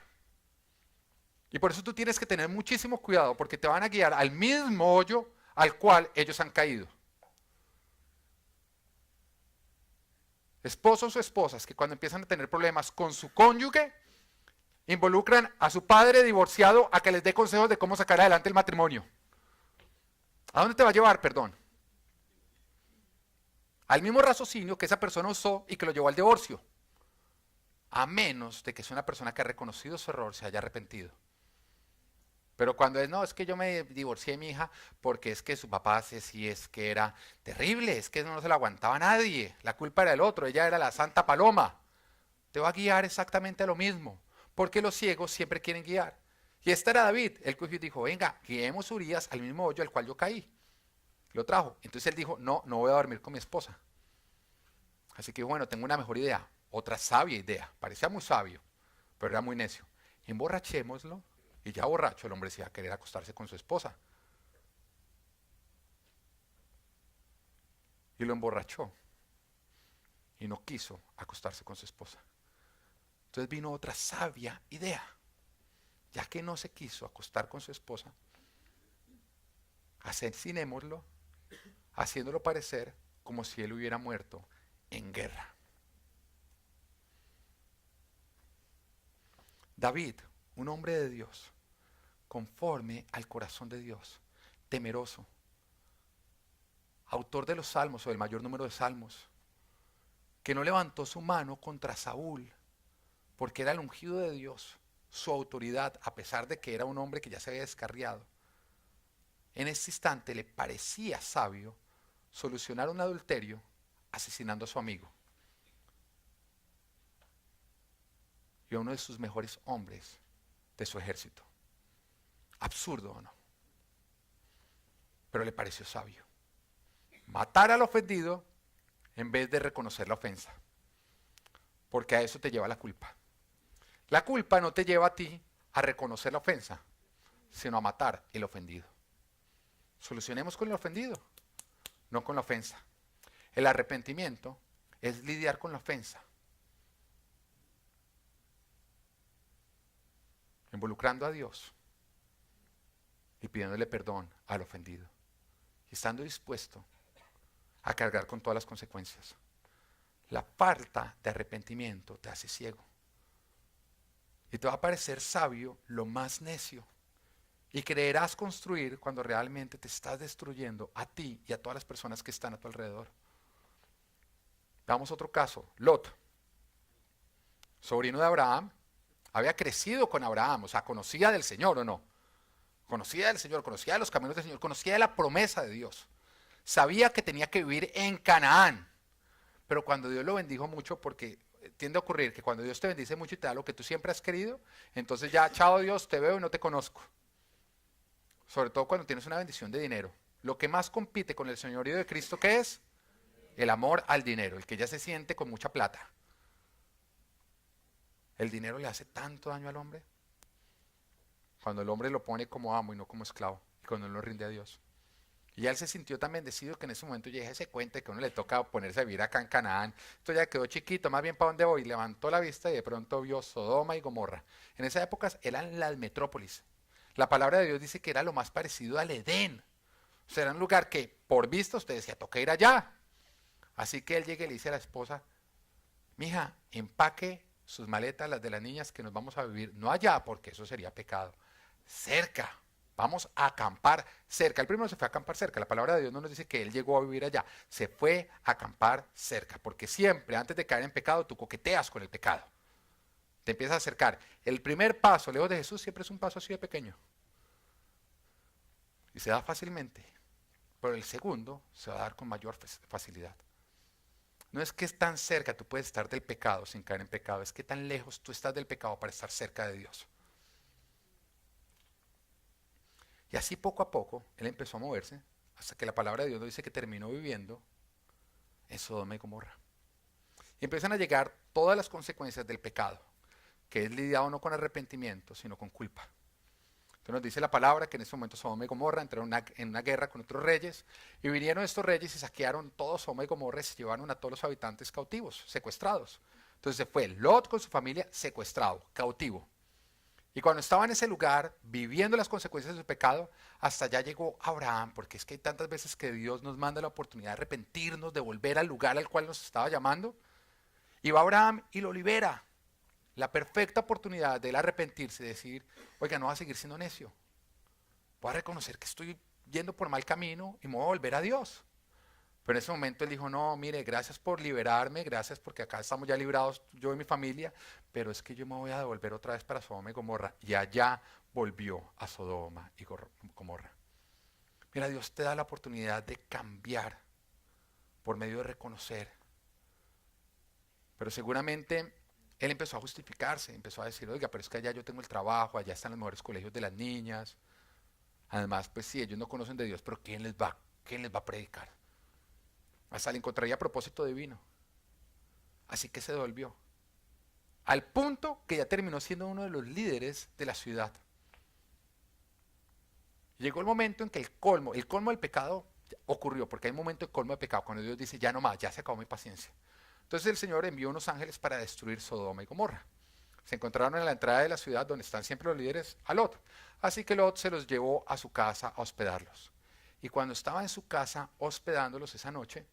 Y por eso tú tienes que tener muchísimo cuidado, porque te van a guiar al mismo hoyo al cual ellos han caído. Esposos o esposas que cuando empiezan a tener problemas con su cónyuge, involucran a su padre divorciado a que les dé consejos de cómo sacar adelante el matrimonio. ¿A dónde te va a llevar, perdón? Al mismo raciocinio que esa persona usó y que lo llevó al divorcio. A menos de que sea una persona que ha reconocido su error, se haya arrepentido. Pero cuando es, no, es que yo me divorcié de mi hija porque es que su papá sí es que era terrible, es que no se lo aguantaba nadie, la culpa era del otro, ella era la santa paloma. Te va a guiar exactamente a lo mismo, porque los ciegos siempre quieren guiar. Y este era David, él cogió y dijo, venga, guiemos Urías al mismo hoyo al cual yo caí. Lo trajo. Entonces él dijo, no, no voy a dormir con mi esposa. Así que bueno, tengo una mejor idea, otra sabia idea. Parecía muy sabio, pero era muy necio. Emborrachémoslo. Y ya borracho el hombre se iba a querer acostarse con su esposa. Y lo emborrachó. Y no quiso acostarse con su esposa. Entonces vino otra sabia idea. Ya que no se quiso acostar con su esposa, asesinémoslo, haciéndolo parecer como si él hubiera muerto en guerra. David, un hombre de Dios, conforme al corazón de Dios, temeroso, autor de los salmos o del mayor número de salmos, que no levantó su mano contra Saúl, porque era el ungido de Dios, su autoridad, a pesar de que era un hombre que ya se había descarriado. En este instante le parecía sabio solucionar un adulterio asesinando a su amigo y a uno de sus mejores hombres de su ejército. Absurdo o no, pero le pareció sabio. Matar al ofendido en vez de reconocer la ofensa, porque a eso te lleva la culpa. La culpa no te lleva a ti a reconocer la ofensa, sino a matar el ofendido. Solucionemos con el ofendido, no con la ofensa. El arrepentimiento es lidiar con la ofensa, involucrando a Dios y pidiéndole perdón al ofendido, y estando dispuesto a cargar con todas las consecuencias. La falta de arrepentimiento te hace ciego y te va a parecer sabio lo más necio, y creerás construir cuando realmente te estás destruyendo a ti y a todas las personas que están a tu alrededor. Damos otro caso, Lot, sobrino de Abraham, había crecido con Abraham, o sea, conocía del Señor o no. Conocía del Señor, conocía de los caminos del Señor, conocía de la promesa de Dios. Sabía que tenía que vivir en Canaán. Pero cuando Dios lo bendijo mucho, porque tiende a ocurrir que cuando Dios te bendice mucho y te da lo que tú siempre has querido, entonces ya, chao Dios, te veo y no te conozco. Sobre todo cuando tienes una bendición de dinero. Lo que más compite con el señorío de Cristo, ¿qué es? El amor al dinero, el que ya se siente con mucha plata. ¿El dinero le hace tanto daño al hombre? Cuando el hombre lo pone como amo y no como esclavo, y cuando él lo rinde a Dios. Y ya él se sintió tan bendecido que en ese momento ya se cuenta que a uno le toca ponerse a vivir acá en Canaán. Entonces ya quedó chiquito, más bien para dónde voy. Levantó la vista y de pronto vio Sodoma y Gomorra. En esa época eran las metrópolis. La palabra de Dios dice que era lo más parecido al Edén. O sea, era un lugar que por vista usted decía, toca ir allá. Así que él llega y le dice a la esposa, mija, empaque sus maletas, las de las niñas, que nos vamos a vivir, no allá, porque eso sería pecado, cerca. Vamos a acampar cerca. El primero se fue a acampar cerca. La palabra de Dios no nos dice que él llegó a vivir allá. Se fue a acampar cerca. Porque siempre, antes de caer en pecado, tú coqueteas con el pecado. Te empiezas a acercar. El primer paso, lejos de Jesús, siempre es un paso así de pequeño. Y se da fácilmente. Pero el segundo se va a dar con mayor facilidad. No es que es tan cerca tú puedes estar del pecado sin caer en pecado. Es que tan lejos tú estás del pecado para estar cerca de Dios. Y así poco a poco, él empezó a moverse, hasta que la palabra de Dios nos dice que terminó viviendo en Sodoma y Gomorra. Y empiezan a llegar todas las consecuencias del pecado, que es lidiado no con arrepentimiento, sino con culpa. Entonces nos dice la palabra que en ese momento Sodoma y Gomorra entraron en una guerra con otros reyes, y vinieron estos reyes y saquearon todo Sodoma y Gomorra y se llevaron a todos los habitantes cautivos, secuestrados. Entonces se fue Lot con su familia secuestrado, cautivo. Y cuando estaba en ese lugar, viviendo las consecuencias de su pecado, hasta allá llegó Abraham, porque es que hay tantas veces que Dios nos manda la oportunidad de arrepentirnos, de volver al lugar al cual nos estaba llamando. Y va Abraham y lo libera. La perfecta oportunidad de él arrepentirse y decir, oiga, no voy a seguir siendo necio. Voy a reconocer que estoy yendo por mal camino y me voy a volver a Dios. Pero en ese momento él dijo, no, mire, gracias por liberarme, gracias porque acá estamos ya librados yo y mi familia, pero es que yo me voy a devolver otra vez para Sodoma y Gomorra. Y allá volvió a Sodoma y Gomorra. Mira, Dios te da la oportunidad de cambiar por medio de reconocer. Pero seguramente él empezó a justificarse, empezó a decir, oiga, pero es que allá yo tengo el trabajo, allá están los mejores colegios de las niñas. Además, pues sí, ellos no conocen de Dios, pero quién les va a predicar? Hasta le encontraría propósito divino. Así que se devolvió. Al punto que ya terminó siendo uno de los líderes de la ciudad. Llegó el momento en que el colmo del pecado ocurrió, porque hay un momento de colmo de pecado, cuando Dios dice, ya no más, ya se acabó mi paciencia. Entonces el Señor envió unos ángeles para destruir Sodoma y Gomorra. Se encontraron en la entrada de la ciudad donde están siempre los líderes a Lot. Así que Lot se los llevó a su casa a hospedarlos. Y cuando estaba en su casa hospedándolos esa noche,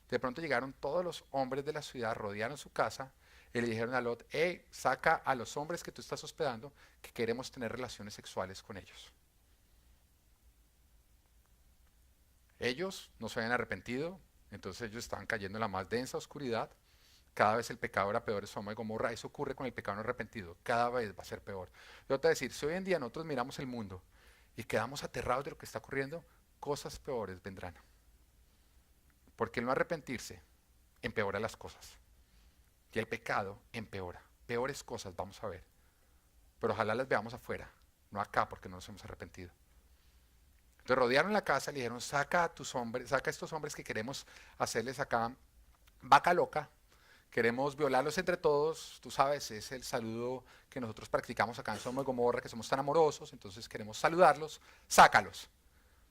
de pronto llegaron todos los hombres de la ciudad, rodearon su casa y le dijeron a Lot, hey, saca a los hombres que tú estás hospedando, que queremos tener relaciones sexuales con ellos. Ellos no se habían arrepentido, entonces ellos estaban cayendo en la más densa oscuridad. Cada vez el pecado era peor en Sodoma y Gomorra. Eso ocurre con el pecado no arrepentido. Cada vez va a ser peor. Yo te voy a decir, si hoy en día nosotros miramos el mundo y quedamos aterrados de lo que está ocurriendo, cosas peores vendrán. Porque el no arrepentirse empeora las cosas. Y el pecado empeora. Peores cosas vamos a ver. Pero ojalá las veamos afuera, no acá porque no nos hemos arrepentido. Entonces rodearon la casa y le dijeron, saca a estos hombres que queremos hacerles acá vaca loca. Queremos violarlos entre todos, tú sabes, es el saludo que nosotros practicamos acá en Sodoma y Gomorra, que somos tan amorosos, entonces queremos saludarlos, sácalos.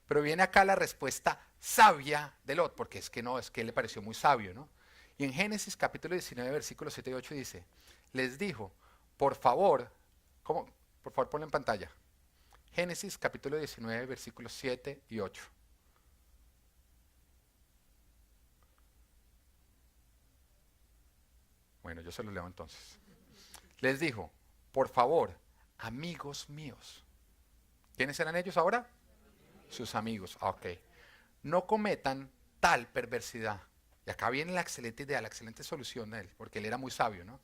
Pero viene acá la respuesta sabia de Lot, porque es que él le pareció muy sabio, ¿no? Y en Génesis capítulo 19, versículos 7 y 8 dice, les dijo, por favor, ¿cómo? Por favor ponlo en pantalla. Génesis capítulo 19, versículos 7 y 8. Bueno, yo se los leo entonces. Les dijo, por favor, amigos míos. ¿Quiénes eran ellos ahora? Sus amigos. Ok. No cometan tal perversidad. Y acá viene la excelente idea, la excelente solución de él, porque él era muy sabio, ¿no?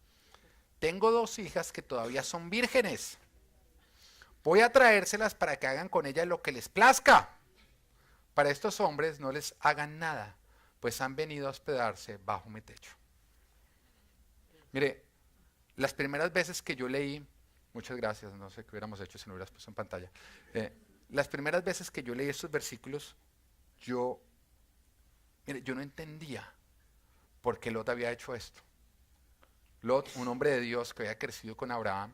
Tengo 2 hijas que todavía son vírgenes. Voy a traérselas para que hagan con ellas lo que les plazca. Para estos hombres no les hagan nada, pues han venido a hospedarse bajo mi techo. Mire, las primeras veces que yo leí, muchas gracias, no sé qué hubiéramos hecho si no hubieras puesto en pantalla. Las primeras veces que yo leí estos versículos, yo no entendía por qué Lot había hecho esto. Lot, un hombre de Dios que había crecido con Abraham.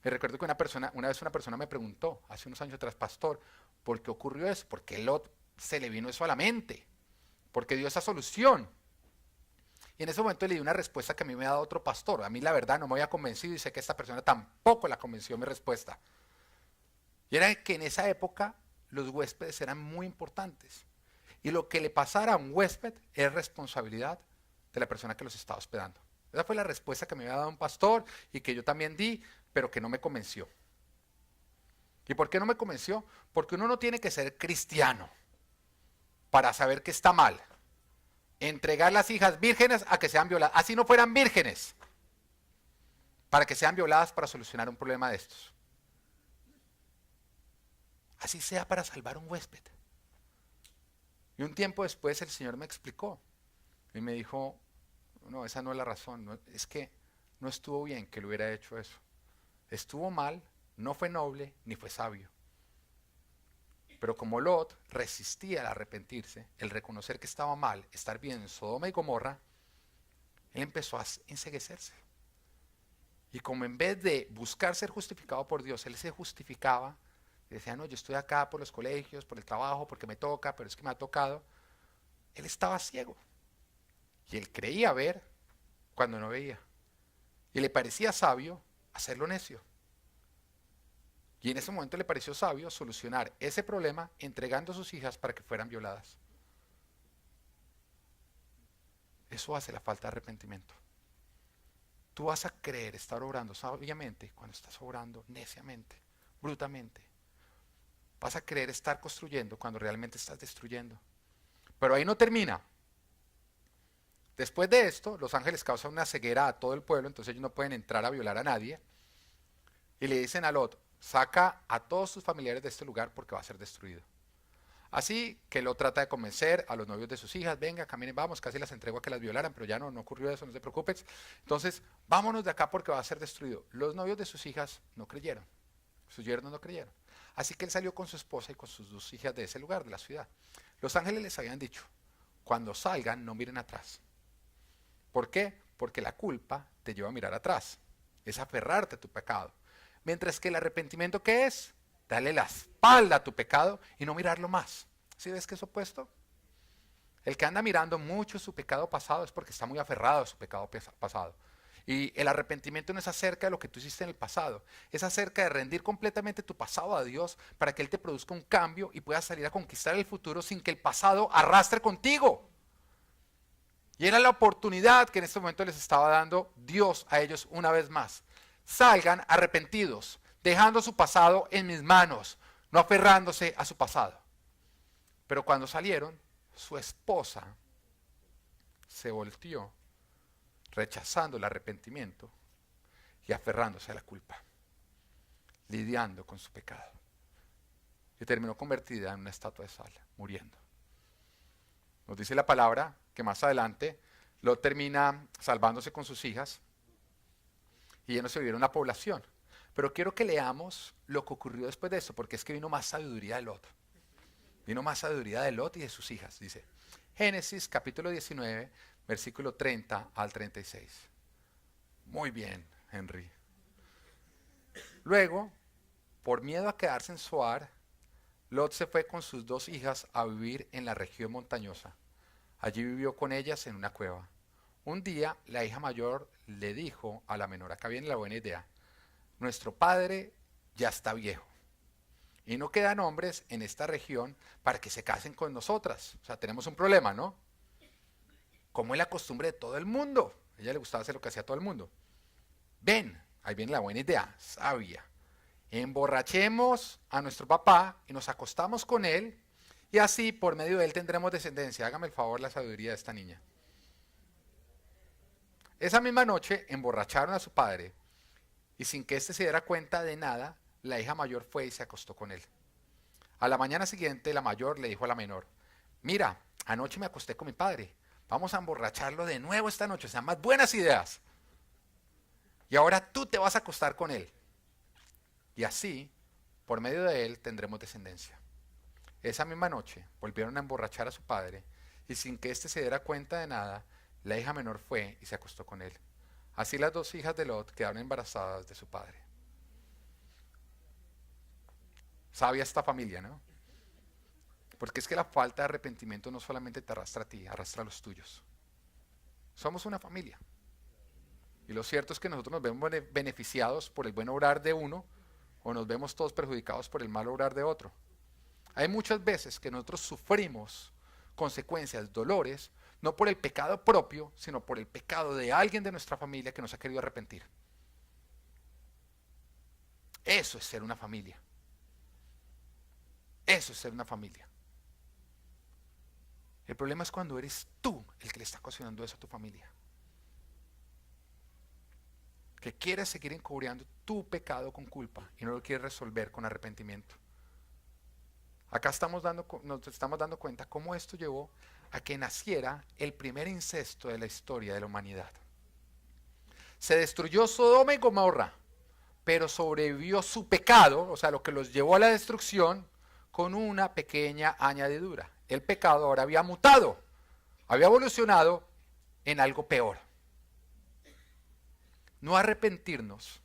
Me recuerdo que una vez una persona me preguntó, hace unos años atrás, pastor, ¿por qué ocurrió eso? ¿Por qué Lot se le vino eso a la mente? ¿Por qué dio esa solución? Y en ese momento le di una respuesta que a mí me ha dado otro pastor. A mí la verdad no me había convencido y sé que esta persona tampoco la convenció mi respuesta. Y era que en esa época los huéspedes eran muy importantes. Y lo que le pasara a un huésped es responsabilidad de la persona que los estaba hospedando. Esa fue la respuesta que me había dado un pastor y que yo también di, pero que no me convenció. ¿Y por qué no me convenció? Porque uno no tiene que ser cristiano para saber que está mal entregar las hijas vírgenes a que sean violadas, así no fueran vírgenes, para que sean violadas para solucionar un problema de estos. Así sea para salvar un huésped. Y un tiempo después el Señor me explicó y me dijo, no, esa no es la razón, no, es que no estuvo bien que le hubiera hecho eso. Estuvo mal, no fue noble ni fue sabio. Pero como Lot resistía al arrepentirse, el reconocer que estaba mal, estar bien en Sodoma y Gomorra, él empezó a enceguecerse. Y como en vez de buscar ser justificado por Dios, él se justificaba Y decía, no, yo estoy acá por los colegios, por el trabajo, porque me toca, pero es que me ha tocado. Él estaba ciego. Y él creía ver cuando no veía. Y le parecía sabio hacerlo necio. Y en ese momento le pareció sabio solucionar ese problema entregando a sus hijas para que fueran violadas. Eso hace la falta de arrepentimiento. Tú vas a creer estar obrando sabiamente cuando estás obrando neciamente, brutamente. Vas a creer estar construyendo cuando realmente estás destruyendo. Pero ahí no termina. Después de esto, los ángeles causan una ceguera a todo el pueblo, entonces ellos no pueden entrar a violar a nadie. Y le dicen a Lot, saca a todos tus familiares de este lugar porque va a ser destruido. Así que Lot trata de convencer a los novios de sus hijas, venga, caminen, vamos, casi las entrego a que las violaran, pero ya no ocurrió eso, no te preocupes. Entonces, vámonos de acá porque va a ser destruido. Los novios de sus hijas no creyeron, sus yernos no creyeron. Así que él salió con su esposa y con sus dos hijas de ese lugar, de la ciudad. Los ángeles les habían dicho, cuando salgan no miren atrás. ¿Por qué? Porque la culpa te lleva a mirar atrás, es aferrarte a tu pecado. Mientras que el arrepentimiento, ¿qué es? Dale la espalda a tu pecado y no mirarlo más. ¿Sí ves que es opuesto? El que anda mirando mucho su pecado pasado es porque está muy aferrado a su pecado pasado. Y el arrepentimiento no es acerca de lo que tú hiciste en el pasado, es acerca de rendir completamente tu pasado a Dios para que Él te produzca un cambio y puedas salir a conquistar el futuro sin que el pasado arrastre contigo. Y era la oportunidad que en este momento les estaba dando Dios a ellos una vez más. Salgan arrepentidos, dejando su pasado en mis manos, no aferrándose a su pasado. Pero cuando salieron, su esposa se volteó, rechazando el arrepentimiento y aferrándose a la culpa, lidiando con su pecado. Y terminó convertida en una estatua de sal, muriendo. Nos dice la palabra que más adelante Lot termina salvándose con sus hijas y ya no se vivieron la población. Pero quiero que leamos lo que ocurrió después de eso, porque es que vino más sabiduría de Lot. Vino más sabiduría de Lot y de sus hijas. Dice, Génesis capítulo 19, versículo 30 al 36. Muy bien, Henry. Luego, por miedo a quedarse en Zoar, Lot se fue con sus dos hijas a vivir en la región montañosa. Allí vivió con ellas en una cueva. Un día, la hija mayor le dijo a la menor, acá viene la buena idea, nuestro padre ya está viejo y no quedan hombres en esta región para que se casen con nosotras. O sea, tenemos un problema, ¿no? Como es la costumbre de todo el mundo. A ella le gustaba hacer lo que hacía todo el mundo. Ven, ahí viene la buena idea, sabia. Emborrachemos a nuestro papá y nos acostamos con él y así por medio de él tendremos descendencia. Hágame el favor la sabiduría de esta niña. Esa misma noche emborracharon a su padre y sin que éste se diera cuenta de nada, la hija mayor fue y se acostó con él. A la mañana siguiente la mayor le dijo a la menor, mira, anoche me acosté con mi padre, vamos a emborracharlo de nuevo esta noche, o sea, más buenas ideas. Y ahora tú te vas a acostar con él. Y así, por medio de él, tendremos descendencia. Esa misma noche volvieron a emborrachar a su padre y sin que éste se diera cuenta de nada, la hija menor fue y se acostó con él. Así las dos hijas de Lot quedaron embarazadas de su padre. Sabia esta familia, ¿no? Porque es que la falta de arrepentimiento no solamente te arrastra a ti, arrastra a los tuyos. Somos una familia. Y lo cierto es que nosotros nos vemos beneficiados por el buen obrar de uno o nos vemos todos perjudicados por el mal obrar de otro. Hay muchas veces que nosotros sufrimos consecuencias, dolores, no por el pecado propio, sino por el pecado de alguien de nuestra familia que nos ha querido arrepentir. Eso es ser una familia. Eso es ser una familia. El problema es cuando eres tú el que le está ocasionando eso a tu familia. Que quieres seguir encubriendo tu pecado con culpa y no lo quieres resolver con arrepentimiento. Acá nos estamos dando cuenta cómo esto llevó a que naciera el primer incesto de la historia de la humanidad. Se destruyó Sodoma y Gomorra, pero sobrevivió su pecado, o sea, lo que los llevó a la destrucción, con una pequeña añadidura. El pecado ahora había mutado, había evolucionado en algo peor. No arrepentirnos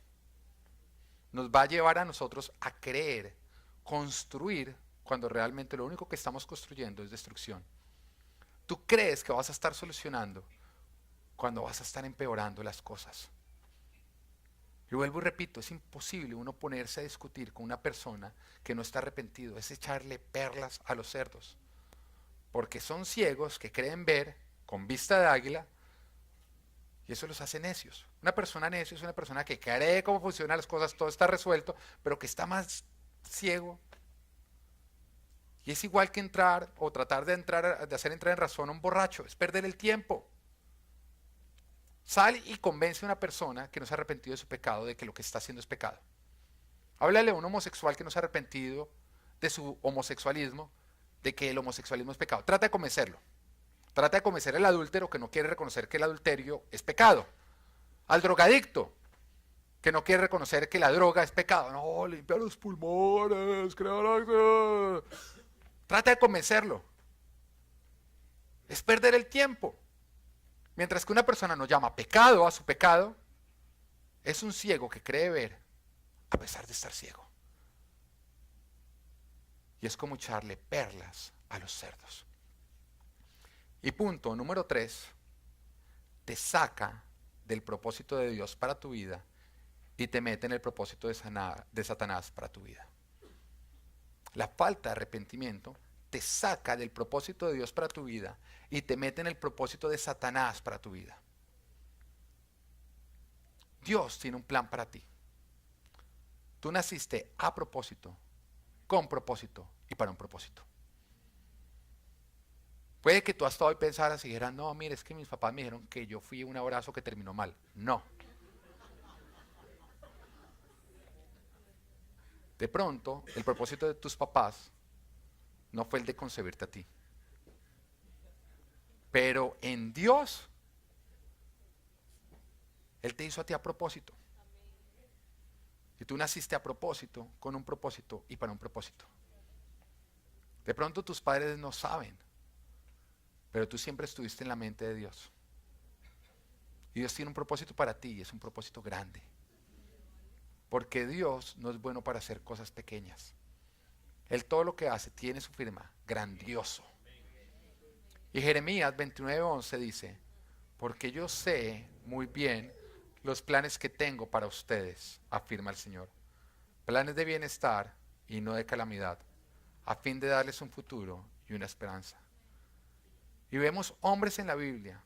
nos va a llevar a nosotros a creer construir cuando realmente lo único que estamos construyendo es destrucción. Tú crees que vas a estar solucionando cuando vas a estar empeorando las cosas. Y vuelvo y repito, es imposible uno ponerse a discutir con una persona que no está arrepentido, es echarle perlas a los cerdos, porque son ciegos que creen ver con vista de águila y eso los hace necios. Una persona necio es una persona que cree cómo funcionan las cosas, todo está resuelto, pero que está más ciego. Y es igual que entrar o tratar de hacer entrar en razón a un borracho, es perder el tiempo. Sal y convence a una persona que no se ha arrepentido de su pecado, de que lo que está haciendo es pecado. Háblale a un homosexual que no se ha arrepentido de su homosexualismo, de que el homosexualismo es pecado. Trata de convencerlo. Trata de convencer al adúltero que no quiere reconocer que el adulterio es pecado. Al drogadicto que no quiere reconocer que la droga es pecado. No, limpia los pulmones, crea. Trata de convencerlo. Es perder el tiempo. Mientras que una persona no llama pecado a su pecado, es un ciego que cree ver a pesar de estar ciego. Y es como echarle perlas a los cerdos. Y punto número 3, te saca del propósito de Dios para tu vida y te mete en el propósito de Satanás para tu vida. La falta de arrepentimiento te saca del propósito de Dios para tu vida y te mete en el propósito de Satanás para tu vida. Dios tiene un plan para ti. Tú naciste a propósito, con propósito y para un propósito. Puede que tú hasta hoy pensaras y dijeras, no, mire, es que mis papás me dijeron que yo fui un abrazo que terminó mal. No. De pronto, el propósito de tus papás no fue el de concebirte a ti. Pero en Dios, Él te hizo a ti a propósito. Y tú naciste a propósito, con un propósito y para un propósito. De pronto tus padres no saben, pero tú siempre estuviste en la mente de Dios. Y Dios tiene un propósito para ti y es un propósito grande. Porque Dios no es bueno para hacer cosas pequeñas. Él todo lo que hace tiene su firma, grandioso. Y Jeremías 29:11 dice, porque yo sé muy bien los planes que tengo para ustedes, afirma el Señor. Planes de bienestar y no de calamidad, a fin de darles un futuro y una esperanza. Y vemos hombres en la Biblia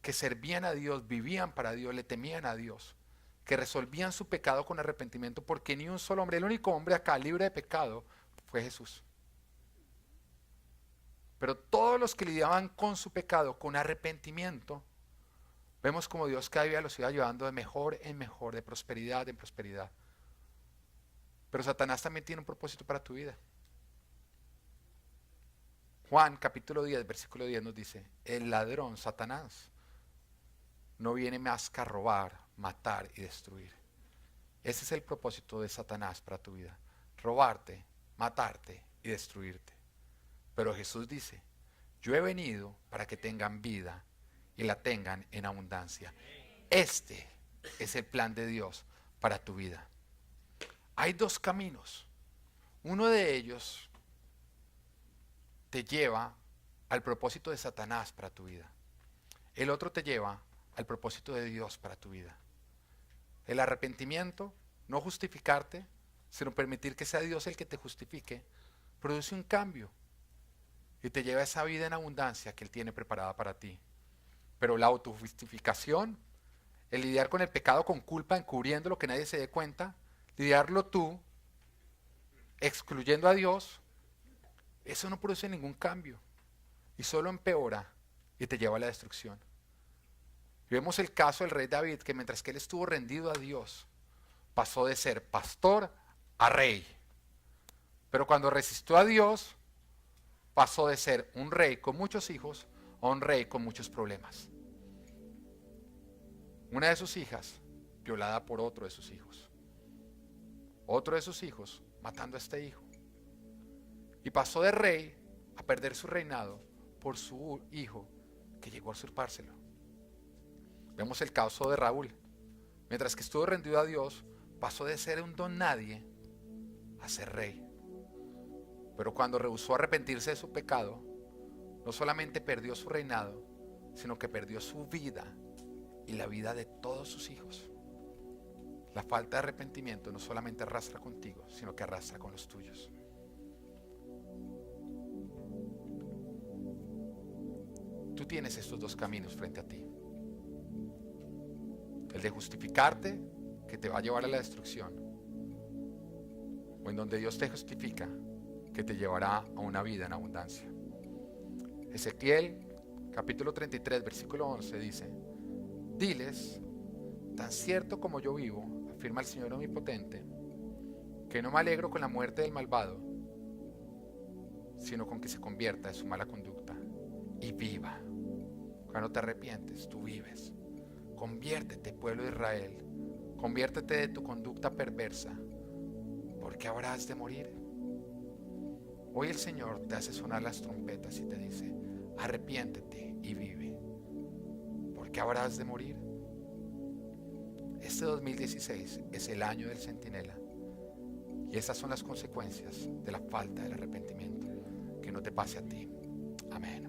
que servían a Dios, vivían para Dios, le temían a Dios, que resolvían su pecado con arrepentimiento, porque ni un solo hombre, el único hombre acá libre de pecado fue Jesús. Pero todos los que lidiaban con su pecado, con arrepentimiento, vemos como Dios cada día los iba llevando de mejor en mejor, de prosperidad en prosperidad. Pero Satanás también tiene un propósito para tu vida. Juan capítulo 10, versículo 10 nos dice, el ladrón, Satanás, no viene más que a robar, matar y destruir. Ese es el propósito de Satanás para tu vida. Robarte, matarte y destruirte. Pero Jesús dice, yo he venido para que tengan vida y la tengan en abundancia. Este es el plan de Dios para tu vida. Hay dos caminos. Uno de ellos te lleva al propósito de Satanás para tu vida. El otro te lleva al propósito de Dios para tu vida. El arrepentimiento, no justificarte, sino permitir que sea Dios el que te justifique, produce un cambio y te lleva a esa vida en abundancia que Él tiene preparada para ti. Pero la autojustificación, el lidiar con el pecado con culpa, encubriendo lo que nadie se dé cuenta, lidiarlo tú, excluyendo a Dios, eso no produce ningún cambio y solo empeora y te lleva a la destrucción. Y vemos el caso del rey David, que mientras que él estuvo rendido a Dios, pasó de ser pastor a rey. Pero cuando resistió a Dios, pasó de ser un rey con muchos hijos a un rey con muchos problemas. Una de sus hijas violada por otro de sus hijos. Otro de sus hijos matando a este hijo. Y pasó de rey a perder su reinado por su hijo que llegó a usurpárselo. Vemos el caso de Raúl. Mientras que estuvo rendido a Dios, pasó de ser un don nadie a ser rey. Pero cuando rehusó arrepentirse de su pecado, no solamente perdió su reinado, sino que perdió su vida y la vida de todos sus hijos. La falta de arrepentimiento no solamente arrastra contigo, sino que arrastra con los tuyos. Tú tienes estos dos caminos frente a ti. El de justificarte, que te va a llevar a la destrucción, o en donde Dios te justifica, que te llevará a una vida en abundancia. Ezequiel capítulo 33 versículo 11 dice: diles, tan cierto como yo vivo, afirma el Señor omnipotente, que no me alegro con la muerte del malvado, sino con que se convierta de su mala conducta y viva. Cuando te arrepientes, tú vives. Conviértete, pueblo de Israel, conviértete de tu conducta perversa, porque habrás de morir. Hoy el Señor te hace sonar las trompetas y te dice: arrepiéntete y vive, porque habrás de morir. Este 2016 es el año del centinela, y esas son las consecuencias de la falta del arrepentimiento. Que no te pase a ti. Amén.